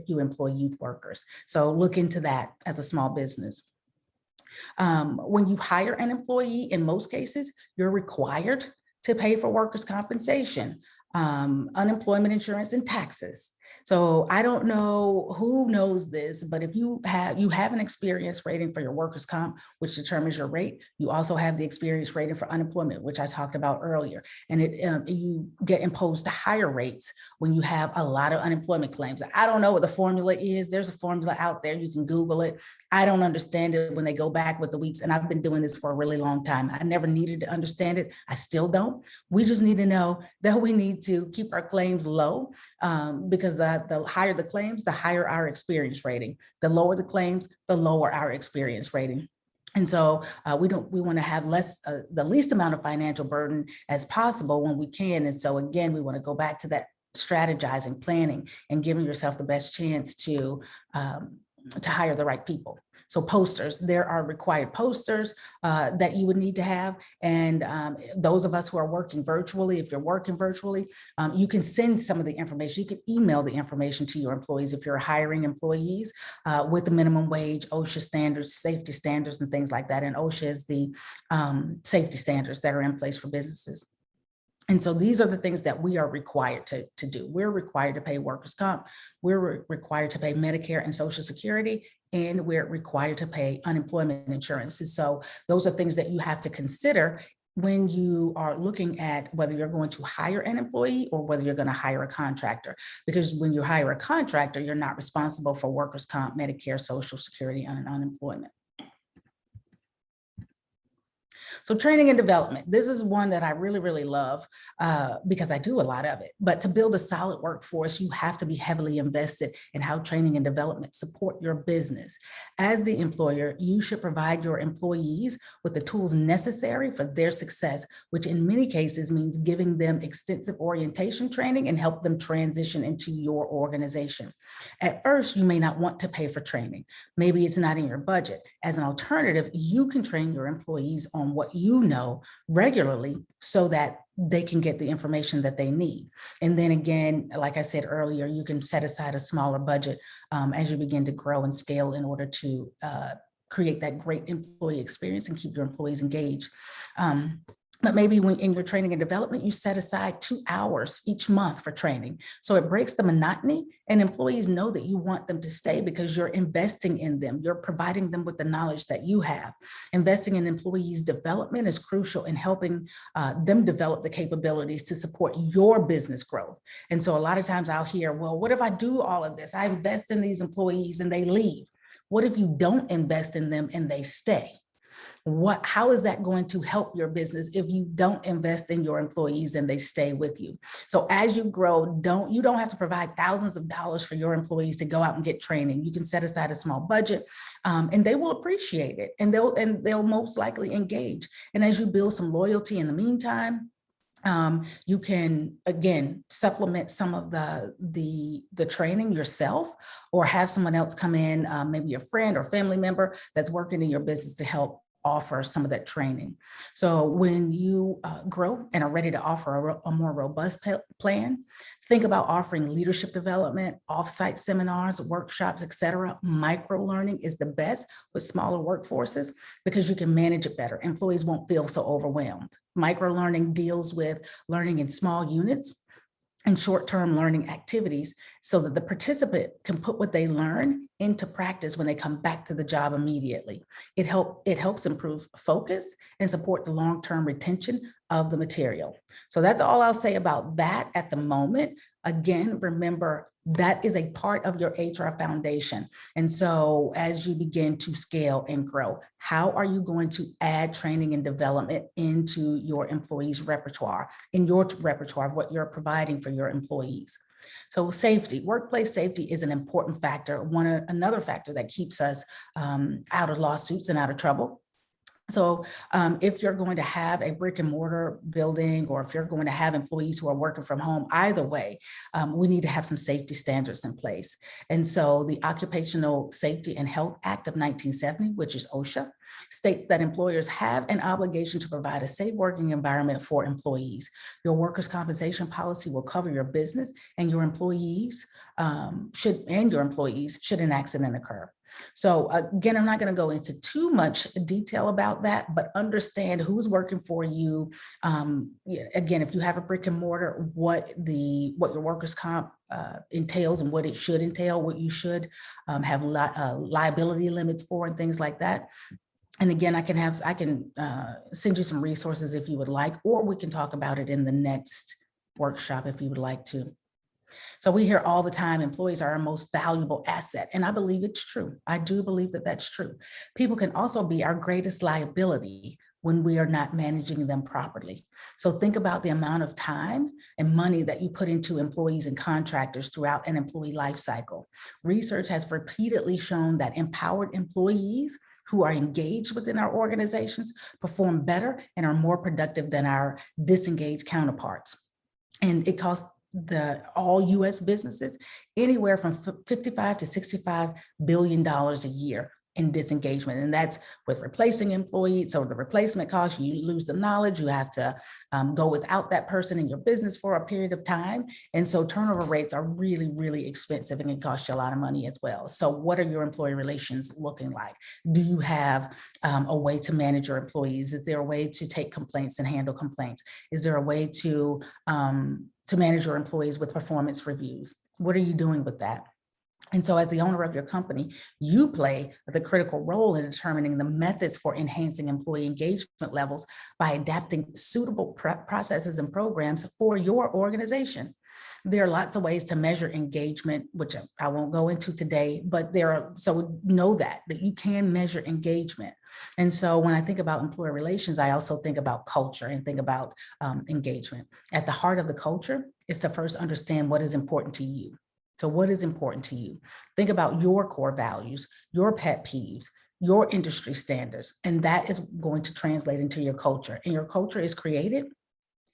you employ youth workers. So look into that as a small business. When you hire an employee, in most cases, you're required to pay for workers' compensation, unemployment insurance, and taxes. So I don't know who knows this, but if you have an experience rating for your workers' comp, which determines your rate, you also have the experience rating for unemployment, which I talked about earlier. And you get imposed higher rates when you have a lot of unemployment claims. I don't know what the formula is. There's a formula out there. You can Google it. I don't understand it when they go back with the weeks. And I've been doing this for a really long time. I never needed to understand it. I still don't. We just need to know that we need to keep our claims low because the higher the claims, the higher our experience rating. The lower the claims, the lower our experience rating. And so we want to have the least amount of financial burden as possible when we can. And so again, we want to go back to that strategizing, planning, and giving yourself the best chance to hire the right people. So posters, there are required posters that you would need to have. And those of us who are working virtually, if you're working virtually, you can send some of the information. You can email the information to your employees if you're hiring employees with the minimum wage, OSHA standards, safety standards, and things like that. And OSHA is the safety standards that are in place for businesses. And so these are the things that we are required to do. We're required to pay workers' comp. We're required to pay Medicare and Social Security, and we're required to pay unemployment insurance. And so those are things that you have to consider when you are looking at whether you're going to hire an employee or whether you're going to hire a contractor. Because when you hire a contractor, you're not responsible for workers' comp, Medicare, Social Security, and unemployment. So training and development, this is one that I really, really love because I do a lot of it. But to build a solid workforce, you have to be heavily invested in how training and development support your business. As the employer, you should provide your employees with the tools necessary for their success, which in many cases means giving them extensive orientation training and help them transition into your organization. At first, you may not want to pay for training. Maybe it's not in your budget. As an alternative, you can train your employees on what you know regularly so that they can get the information that they need. And then again, like I said earlier, you can set aside a smaller budget as you begin to grow and scale in order to create that great employee experience and keep your employees engaged. But maybe when in your training and development, you set aside 2 hours each month for training. So it breaks the monotony and employees know that you want them to stay because you're investing in them. You're providing them with the knowledge that you have. Investing in employees' development is crucial in helping them develop the capabilities to support your business growth. And so a lot of times I'll hear, well, what if I do all of this? I invest in these employees and they leave. What if you don't invest in them and they stay? How is that going to help your business if you don't invest in your employees and they stay with you? So as you grow, you don't have to provide thousands of dollars for your employees to go out and get training. You can set aside a small budget and they will appreciate it and they'll most likely engage. And as you build some loyalty in the meantime, you can, again, supplement some of the training yourself or have someone else come in, maybe a friend or family member that's working in your business to help offer some of that training. So when you grow and are ready to offer a more robust plan, think about offering leadership development, offsite seminars, workshops, etc. Micro learning is the best with smaller workforces because you can manage it better. Employees won't feel so overwhelmed. Micro learning deals with learning in small units and short-term learning activities so that the participant can put what they learn into practice when they come back to the job immediately. It helps improve focus and support the long-term retention of the material. So that's all I'll say about that at the moment. Again, remember that is a part of your HR foundation. And so as you begin to scale and grow, how are you going to add training and development into your employees' repertoire, in your repertoire of what you're providing for your employees? So safety, workplace safety is an important factor. Another factor that keeps us out of lawsuits and out of trouble. So if you're going to have a brick and mortar building, or if you're going to have employees who are working from home, either way, we need to have some safety standards in place. And so the Occupational Safety and Health Act of 1970, which is OSHA, states that employers have an obligation to provide a safe working environment for employees. Your workers' compensation policy will cover your business and your employees should an accident occur. So again, I'm not going to go into too much detail about that, but understand who's working for you. Again, if you have a brick and mortar, what your workers' comp entails and what it should entail, what you should have liability limits for and things like that. And again, I can send you some resources if you would like, or we can talk about it in the next workshop if you would like to. So we hear all the time, employees are our most valuable asset. And I believe it's true. I do believe that that's true. People can also be our greatest liability when we are not managing them properly. So think about the amount of time and money that you put into employees and contractors throughout an employee life cycle. Research has repeatedly shown that empowered employees who are engaged within our organizations perform better and are more productive than our disengaged counterparts. And it costs all US businesses anywhere from 55 to $65 billion a year in disengagement. And that's with replacing employees. So the replacement cost, you lose the knowledge, you have to go without that person in your business for a period of time. And so turnover rates are really, really expensive and it costs you a lot of money as well. So what are your employee relations looking like? Do you have a way to manage your employees? Is there a way to take complaints and handle complaints? Is there a way to manage your employees with performance reviews? What are you doing with that? And so as the owner of your company, you play the critical role in determining the methods for enhancing employee engagement levels by adapting suitable processes and programs for your organization. There are lots of ways to measure engagement, which I won't go into today, but so know that you can measure engagement. And so when I think about employer relations, I also think about culture and think about engagement. At the heart of the culture is to first understand what is important to you. So what is important to you? Think about your core values, your pet peeves, your industry standards, and that is going to translate into your culture. And your culture is created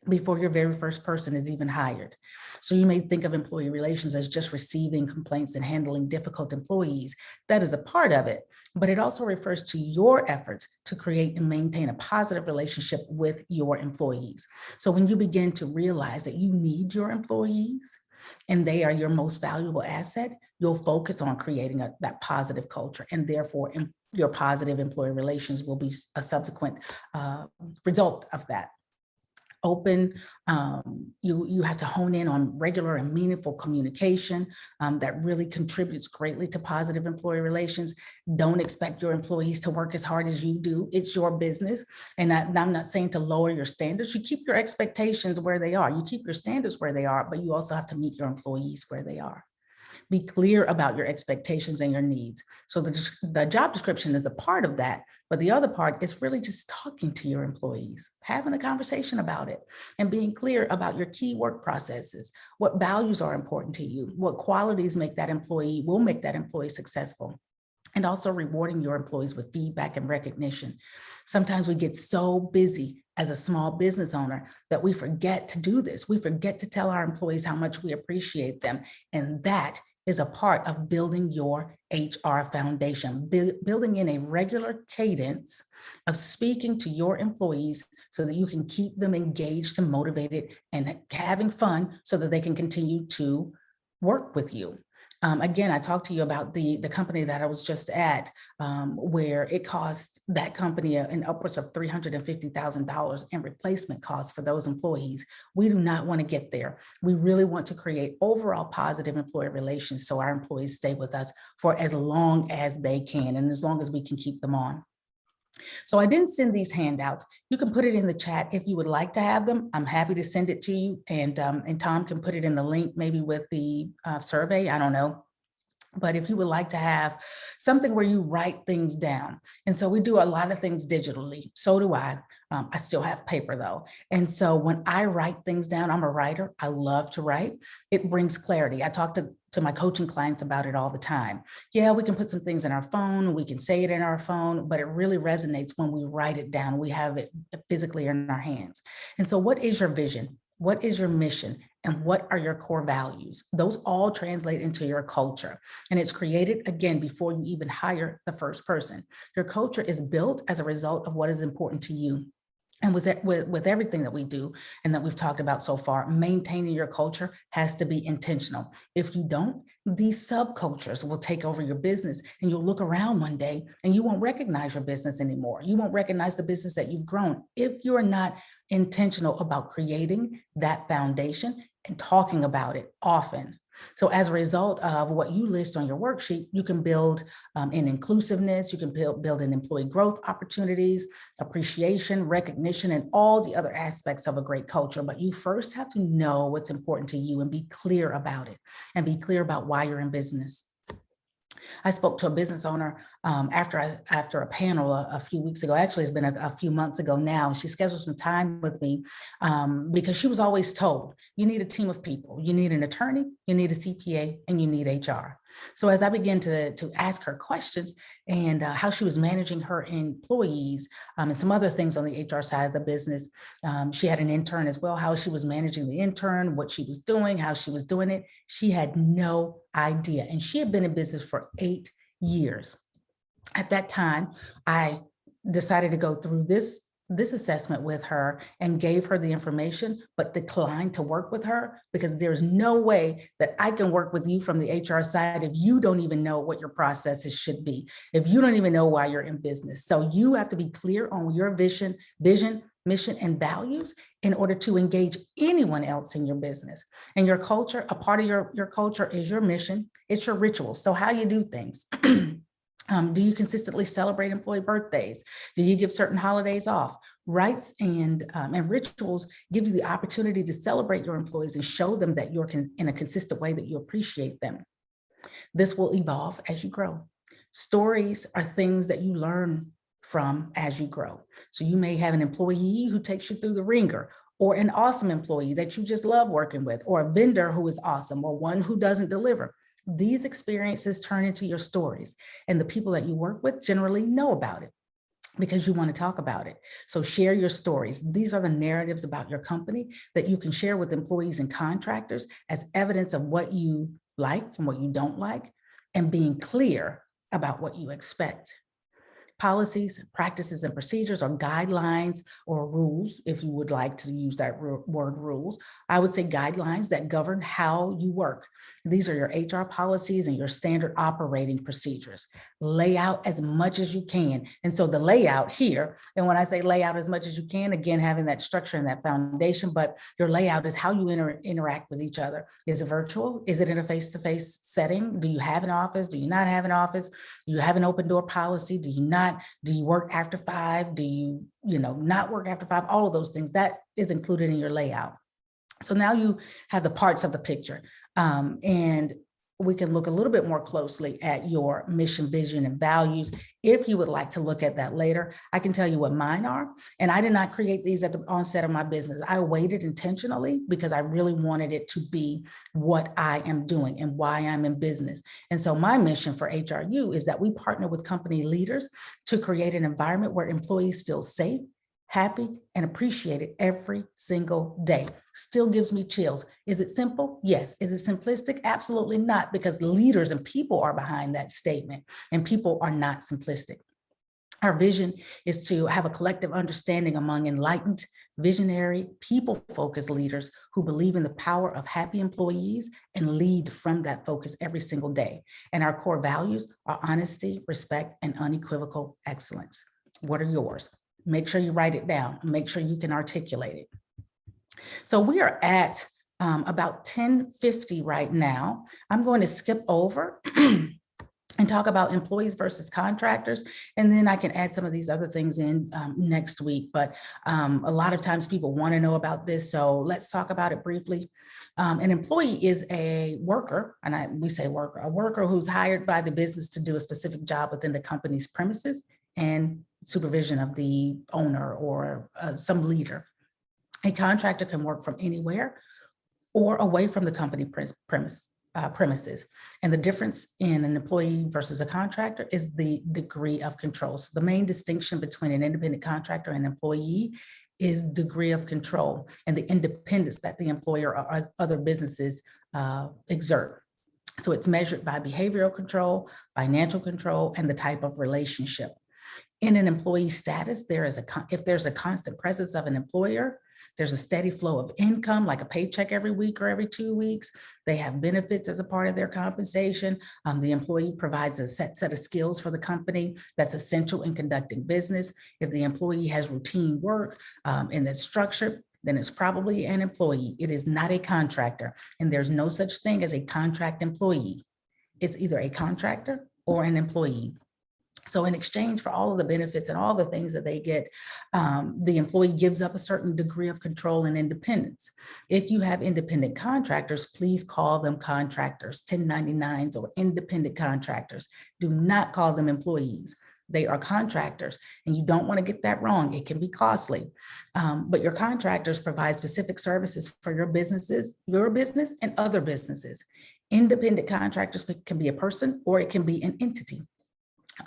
before your very first person is even hired. So you may think of employee relations as just receiving complaints and handling difficult employees. That is a part of it, but it also refers to your efforts to create and maintain a positive relationship with your employees. So when you begin to realize that you need your employees, and they are your most valuable asset, you'll focus on creating that positive culture. And therefore, your positive employee relations will be a subsequent result of that. You have to hone in on regular and meaningful communication that really contributes greatly to positive employee relations. Don't expect your employees to work as hard as you do. It's your business. And I'm not saying to lower your standards. You keep your expectations where they are. You keep your standards where they are, but you also have to meet your employees where they are. Be clear about your expectations and your needs. So the job description is a part of that, but the other part is really just talking to your employees, having a conversation about it, and being clear about your key work processes, what values are important to you, what qualities will make that employee successful, and also rewarding your employees with feedback and recognition. Sometimes we get so busy as a small business owner that we forget to do this. We forget to tell our employees how much we appreciate them, and that is a part of building your HR foundation, building in a regular cadence of speaking to your employees so that you can keep them engaged and motivated and having fun so that they can continue to work with you. Again, I talked to you about the company that I was just at, where it cost that company an upwards of $350,000 in replacement costs for those employees. We do not want to get there. We really want to create overall positive employee relations so our employees stay with us for as long as they can and as long as we can keep them on. So I didn't send these handouts. You can put it in the chat if you would like to have them. I'm happy to send it to you, and Tom can put it in the link maybe with the survey. I don't know. But if you would like to have something where you write things down. And so we do a lot of things digitally. So do I. I still have paper though. And so when I write things down, I'm a writer. I love to write. It brings clarity. I talk to my coaching clients about it all the time. Yeah, we can put some things in our phone. We can say it in our phone, but it really resonates when we write it down. We have it physically in our hands. And so what is your vision? What is your mission? And what are your core values? Those all translate into your culture. And it's created, again, before you even hire the first person. Your culture is built as a result of what is important to you. And with everything that we do and that we've talked about so far, maintaining your culture has to be intentional. If you don't, these subcultures will take over your business, and you'll look around one day and you won't recognize your business anymore. You won't recognize the business that you've grown if you're not intentional about creating that foundation and talking about it often. So as a result of what you list on your worksheet, you can build in inclusiveness, you can build in employee growth opportunities, appreciation, recognition, and all the other aspects of a great culture. But you first have to know what's important to you and be clear about it, and be clear about why you're in business. I spoke to a business owner after a panel a few weeks ago. Actually, it's been a few months ago now. She scheduled some time with me because she was always told, you need a team of people. You need an attorney, you need a CPA, and you need HR. So as I began to ask her questions and how she was managing her employees and some other things on the HR side of the business, she had an intern as well, how she was managing the intern, what she was doing, how she was doing it. She had no idea. And she had been in business for 8 years. At that time, I decided to go through this assessment with her and gave her the information, but declined to work with her because there's no way that I can work with you from the HR side if you don't even know what your processes should be, if you don't even know why you're in business. So you have to be clear on your vision, mission, and values in order to engage anyone else in your business. And your culture, a part of your culture is your mission, it's your rituals. So how you do things. Do you consistently celebrate employee birthdays? Do you give certain holidays off? Rights and rituals give you the opportunity to celebrate your employees and show them that you're in a consistent way that you appreciate them. This will evolve as you grow. Stories are things that you learn from as you grow. So you may have an employee who takes you through the ringer, or an awesome employee that you just love working with, or a vendor who is awesome, or one who doesn't deliver. These experiences turn into your stories, and the people that you work with generally know about it because you want to talk about it. So share your stories. These are the narratives about your company that you can share with employees and contractors as evidence of what you like and what you don't like, and being clear about what you expect. Policies, practices, and procedures or guidelines or rules, if you would like to use that word rules, I would say guidelines that govern how you work. These are your HR policies and your standard operating procedures. Lay out as much as you can. And so the layout here, and when I say lay out as much as you can, again, having that structure and that foundation, but your layout is how you interact with each other. Is it virtual? Is it in a face-to-face setting? Do you have an office? Do you not have an office? Do you have an open door policy? Do you not? Do you work after 5? Do you not work after 5? All of those things, that is included in your layout. So now you have the parts of the picture, and we can look a little bit more closely at your mission, vision, and values. If you would like to look at that later, I can tell you what mine are. And I did not create these at the onset of my business. I waited intentionally because I really wanted it to be what I am doing and why I'm in business. And so my mission for HRU is that we partner with company leaders to create an environment where employees feel safe, happy, and appreciated every single day. Still gives me chills. Is it simple? Yes. Is it simplistic? Absolutely not, because leaders and people are behind that statement, and people are not simplistic. Our vision is to have a collective understanding among enlightened, visionary, people-focused leaders who believe in the power of happy employees and lead from that focus every single day. And our core values are honesty, respect, and unequivocal excellence. What are yours? Make sure you write it down. Make sure you can articulate it. So we are at about 10:50 right now. I'm going to skip over and talk about employees versus contractors. And then I can add some of these other things in next week. But a lot of times people want to know about this. So let's talk about it briefly. An employee is a worker, and we say worker, a worker who's hired by the business to do a specific job within the company's premises and supervision of the owner or some leader. A contractor can work from anywhere or away from the company premises. And the difference in an employee versus a contractor is the degree of control. So the main distinction between an independent contractor and an employee is degree of control and the independence that the employer or other businesses exert. So it's measured by behavioral control, financial control, and the type of relationship. In an employee status, if there's a constant presence of an employer, there's a steady flow of income, like a paycheck every week or every 2 weeks. They have benefits as a part of their compensation. The employee provides a set of skills for the company that's essential in conducting business. If the employee has routine work and that's structured, then it's probably an employee. It is not a contractor, and there's no such thing as a contract employee. It's either a contractor or an employee. So in exchange for all of the benefits and all the things that they get, the employee gives up a certain degree of control and independence. If you have independent contractors, please call them contractors, 1099s or independent contractors. Do not call them employees. They are contractors, and you don't want to get that wrong. It can be costly, but your contractors provide specific services for your business and other businesses. Independent contractors can be a person or it can be an entity.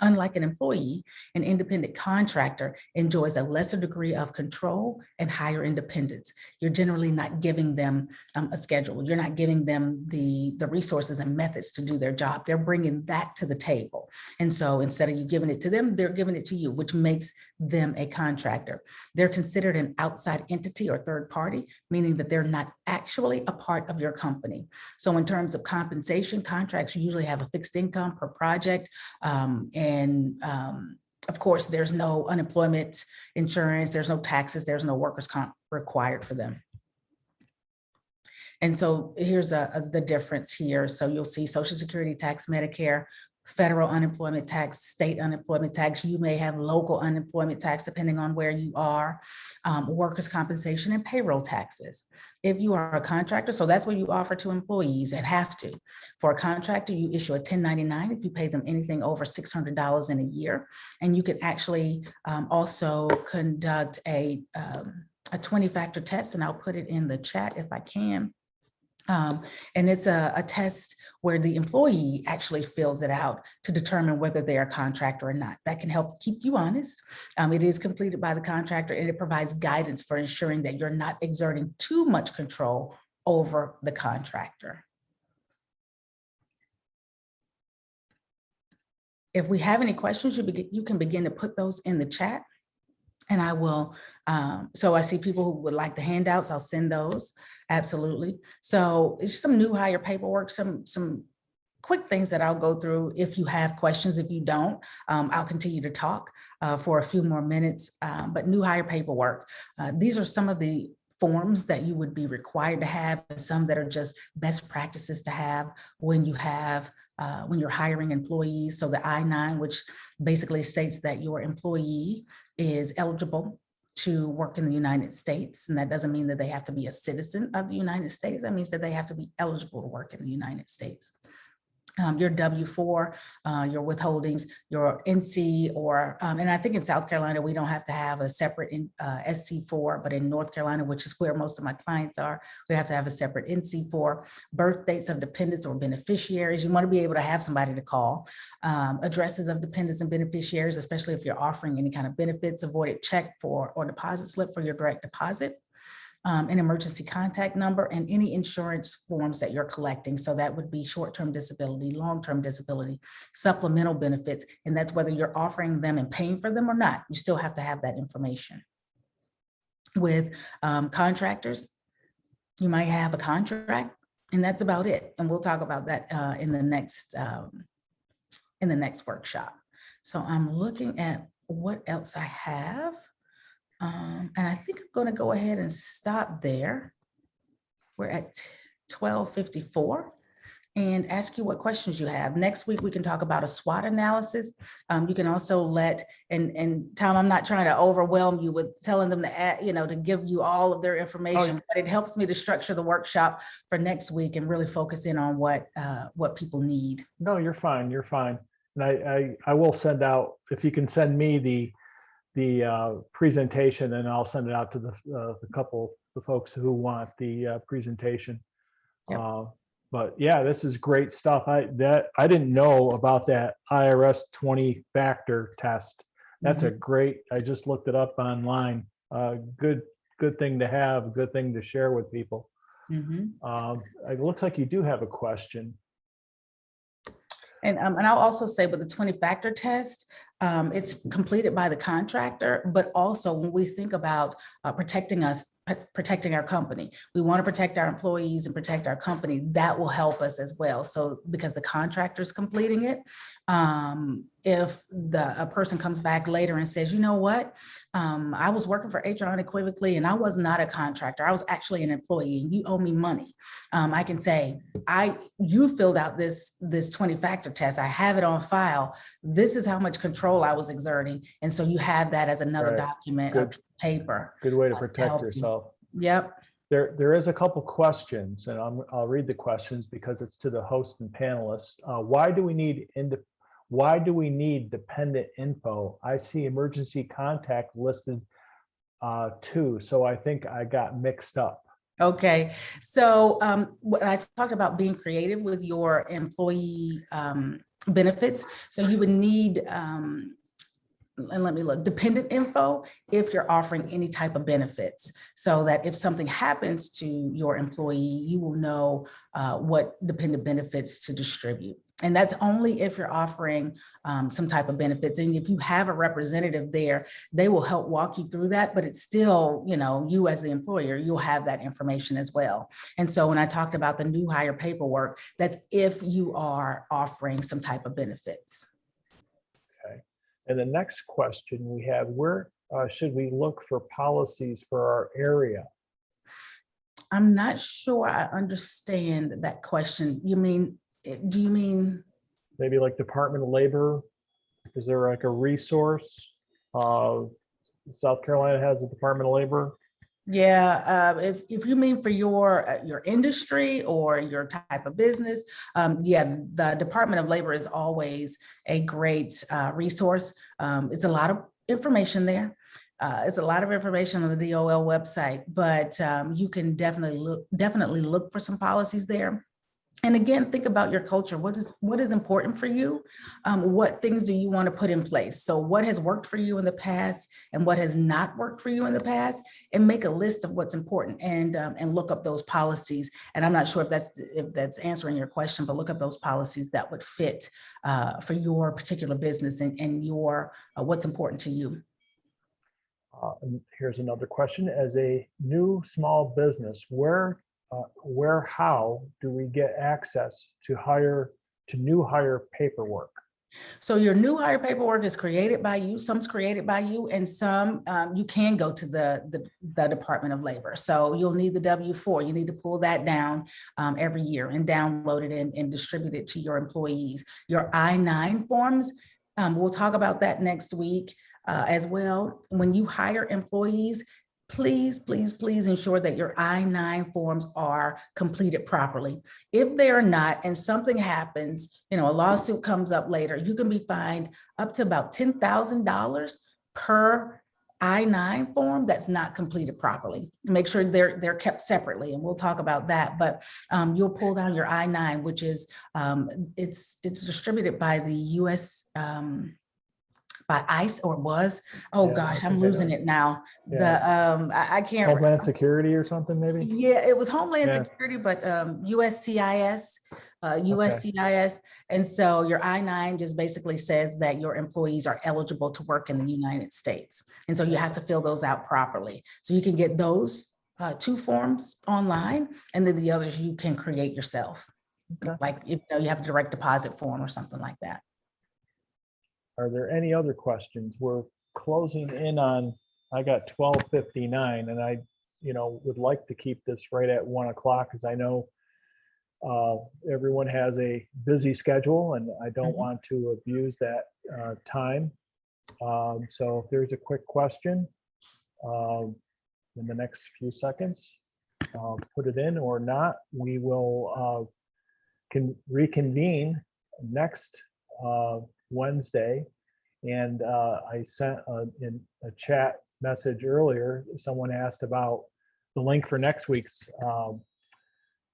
Unlike an employee, an independent contractor enjoys a lesser degree of control and higher independence. You're generally not giving them a schedule. You're not giving them the resources and methods to do their job. They're bringing that to the table. And so instead of you giving it to them, they're giving it to you, which makes them a contractor. They're considered an outside entity or third party, meaning that they're not actually a part of your company. So in terms of compensation, contracts usually have a fixed income per project. Of course, there's no unemployment insurance, there's no taxes, there's no workers' comp required for them. And so here's the difference here. So you'll see Social Security tax, Medicare, federal unemployment tax, state unemployment tax. You may have local unemployment tax depending on where you are, workers' compensation and payroll taxes. If you are a contractor, so that's what you offer to employees and have to. For a contractor, you issue a 1099 if you pay them anything over $600 in a year. And you can actually also conduct a 20-factor test, and I'll put it in the chat if I can. And it's a test where the employee actually fills it out to determine whether they are a contractor or not. That can help keep you honest. It is completed by the contractor, and it provides guidance for ensuring that you're not exerting too much control over the contractor. If we have any questions, you can begin to put those in the chat. And I will, so I see people who would like the handouts, I'll send those, absolutely. So it's some new hire paperwork, some quick things that I'll go through. If you have questions, if you don't, I'll continue to talk for a few more minutes, but new hire paperwork. These are some of the forms that you would be required to have, and some that are just best practices to have when you have when you're hiring employees. So the I-9, which basically states that your employee is eligible to work in the United States. And that doesn't mean that they have to be a citizen of the United States. That means that they have to be eligible to work in the United States. your W-4, your withholdings, your NC, or, and I think in South Carolina, we don't have to have a separate SC4, but in North Carolina, which is where most of my clients are, we have to have a separate NC4, birth dates of dependents or beneficiaries. You want to be able to have somebody to call, addresses of dependents and beneficiaries, especially if you're offering any kind of benefits, avoided check for or deposit slip for your direct deposit. An emergency contact number, and any insurance forms that you're collecting. So that would be short-term disability, long-term disability, supplemental benefits, and that's whether you're offering them and paying for them or not. You still have to have that information. With contractors, you might have a contract, and that's about it. And we'll talk about that in the next workshop. So I'm looking at what else I have. And I think I'm going to go ahead and stop there. We're at 12:54 and ask you what questions you have. Next week, we can talk about a SWOT analysis. You can also and Tom, I'm not trying to overwhelm you with telling them to add, to give you all of their information, but it helps me to structure the workshop for next week and really focus in on what people need. No, you're fine. You're fine. And I will send out, if you can send me the presentation, and I'll send it out to the folks who want the presentation. Yep. But yeah, this is great stuff. I didn't know about that IRS 20-factor test. That's a great, I just looked it up online. Good thing to have, good thing to share with people. It looks like you do have a question. And I'll also say with the 20-factor test, it's completed by the contractor, but also when we think about protecting our company, we want to protect our employees and protect our company. That will help us as well. So because the contractor is completing it, if a person comes back later and says, you know what, I was working for HR Unequivocally and I was not a contractor. I was actually an employee and you owe me money. I can say, you filled out this 20-factor test. I have it on file. This is how much control I was exerting. And so you have that as another document of paper. Good way to protect yourself. Yep. There is a couple questions, and I'll read the questions because it's to the host and panelists. Why do we need dependent info? I see emergency contact listed too, so I think I got mixed up. Okay, so when I talked about being creative with your employee benefits, so you would need, and let me look, dependent info if you're offering any type of benefits, so that if something happens to your employee, you will know what dependent benefits to distribute. And that's only if you're offering some type of benefits. And if you have a representative there, they will help walk you through that, but it's still, you as the employer, you'll have that information as well. And so when I talked about the new hire paperwork, that's if you are offering some type of benefits. Okay. And the next question we have, where should we look for policies for our area? I'm not sure I understand that question. Do you mean? Maybe like Department of Labor? Is there like a resource? South Carolina has a Department of Labor. Yeah, if you mean for your industry or your type of business, yeah, the Department of Labor is always a great resource. It's a lot of information there. It's a lot of information on the DOL website, but you can definitely look for some policies there. And again, think about your culture. What is important for you? What things do you want to put in place? So what has worked for you in the past and what has not worked for you in the past, and make a list of what's important and look up those policies. And I'm not sure if that's answering your question, but look up those policies that would fit for your particular business and your what's important to you. And here's another question. As a new small business, how do we get access to new hire paperwork? So your new hire paperwork is created by you, some's created by you, and some you can go to the Department of Labor. So you'll need the W-4. You need to pull that down every year and download it and distribute it to your employees. Your I-9 forms, we'll talk about that next week as well. When you hire employees, please, please, please ensure that your I-9 forms are completed properly. If they are not, and something happens, a lawsuit comes up later, you can be fined up to about $10,000 per I-9 form that's not completed properly. Make sure they're kept separately, and we'll talk about that. But you'll pull down your I-9, which is it's distributed by the U.S. By ICE, or was. Oh Yeah, gosh, I I'm think I losing know. it now. Yeah. I can't. Homeland Security or something, maybe? Yeah, it was Homeland Yeah. Security, but USCIS, Okay. USCIS. And so your I-9 just basically says that your employees are eligible to work in the United States. And so you have to fill those out properly. So you can get those 2 forms online, and then the others you can create yourself. Okay. Like, you have a direct deposit form or something like that. Are there any other questions? We're closing in on, I got 12:59, and I, would like to keep this right at 1 o'clock, because I know everyone has a busy schedule, and I don't want to abuse that time. So if there's a quick question in the next few seconds, put it in, or not, we will can reconvene next Wednesday. And I sent in a chat message earlier, someone asked about the link for next week's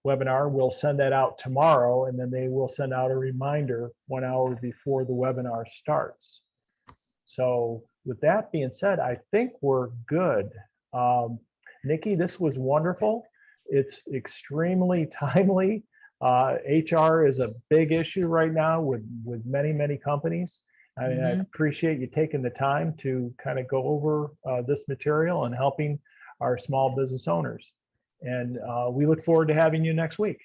webinar. We'll send that out tomorrow, and then they will send out a reminder 1 hour before the webinar starts. So with that being said, I think we're good. Nikki, this was wonderful. It's extremely timely. HR is a big issue right now with many, many companies. I appreciate you taking the time to kind of go over this material and helping our small business owners. And we look forward to having you next week.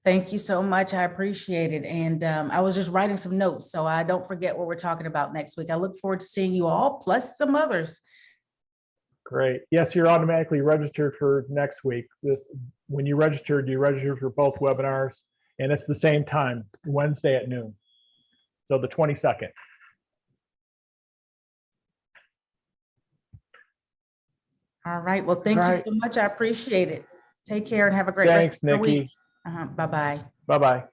Thank you so much. I appreciate it. And I was just writing some notes so I don't forget what we're talking about next week. I look forward to seeing you all, plus some others. Great. Yes, you're automatically registered for next week. When you registered for both webinars, and it's the same time, Wednesday at noon. So the 22nd. All right. Well, thank you so much. I appreciate it. Take care and have a great Thanks, rest of your Nikki. week. Bye-bye. Bye-bye.